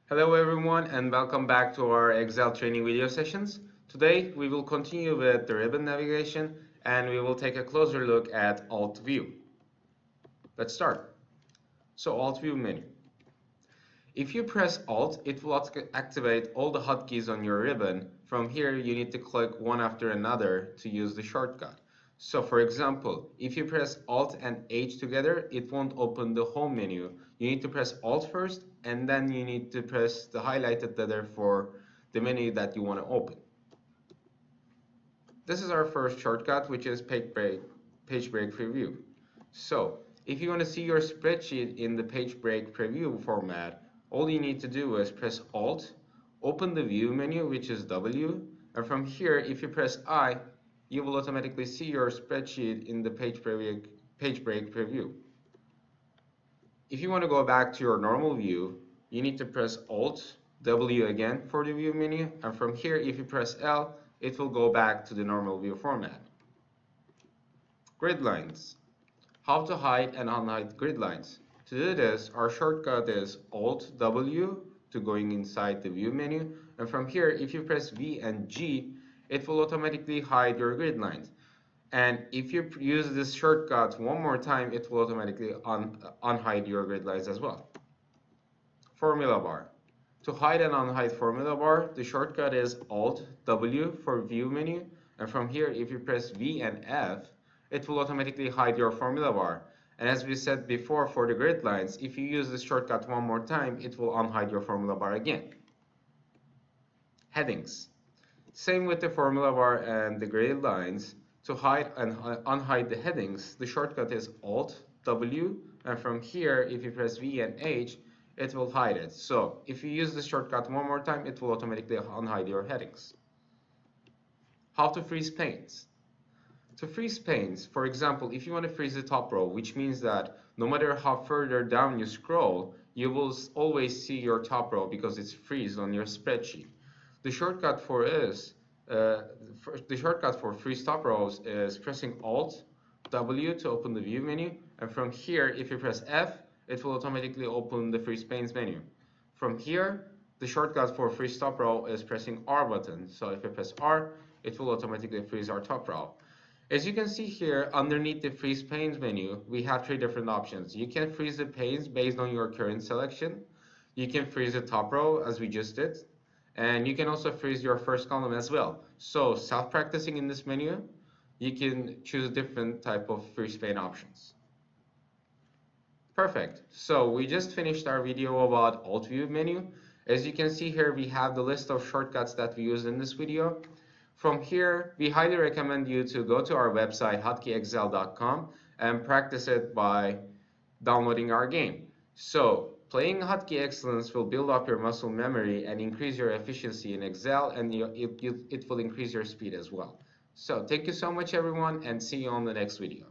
Hello everyone and welcome back to our Excel training video sessions. Today we will continue with the ribbon navigation and we will take a closer look at Alt View. Let's start. So Alt View menu. If you press Alt, it will activate all the hotkeys on your ribbon. From here you need to click one after another to use the shortcut. So for example, if you press Alt and H together, it won't open the home menu. You need to press Alt first and then you need to press the highlighted letter for the menu that you want to open. This is our first shortcut, which is page break preview. So if you want to see your spreadsheet in the page break preview format, all you need to do is press Alt, open the view menu, which is W, and from here if you press I, you will automatically see your spreadsheet in the page break preview. If you want to go back to your normal view, you need to press Alt, W again for the view menu, and from here if you press L, it will go back to the normal view format. Gridlines. How to hide and unhide grid lines. To do this, our shortcut is Alt W to going inside the view menu, and from here if you press V and G, it will automatically hide your grid lines. And if you use this shortcut one more time, it will automatically unhide your grid lines as well. Formula bar. To hide and unhide formula bar, the shortcut is Alt W for view menu, and from here if you press V and F, it will automatically hide your formula bar. And as we said before for the grid lines, if you use this shortcut one more time, it will unhide your formula bar again. Headings. Same with the formula bar and the grid lines. To hide and unhide the headings, the shortcut is Alt W, and from here if you press V and H, it will hide it. So if you use this shortcut one more time, it will automatically unhide your headings. How to freeze panes. To freeze panes, for example, if you want to freeze the top row, which means that no matter how further down you scroll, you will always see your top row because it's freezed on your spreadsheet. The shortcut for freeze top rows is pressing Alt W to open the view menu, and from here if you press F, it will automatically open the freeze panes menu. From here, the shortcut for freeze top row is pressing R button. So if you press R, it will automatically freeze our top row. As you can see here, underneath the freeze panes menu, we have three different options. You can freeze the panes based on your current selection. You can freeze the top row as we just did. And you can also freeze your first column as well. So self-practicing in this menu, you can choose different type of freeze pane options. Perfect. So we just finished our video about Alt View menu. As you can see here, we have the list of shortcuts that we used in this video. From here, we highly recommend you to go to our website hotkeyexcel.com and practice it by downloading our game. So playing Hotkey Excellence will build up your muscle memory and increase your efficiency in Excel, and it will increase your speed as well. So thank you so much everyone, and see you on the next video.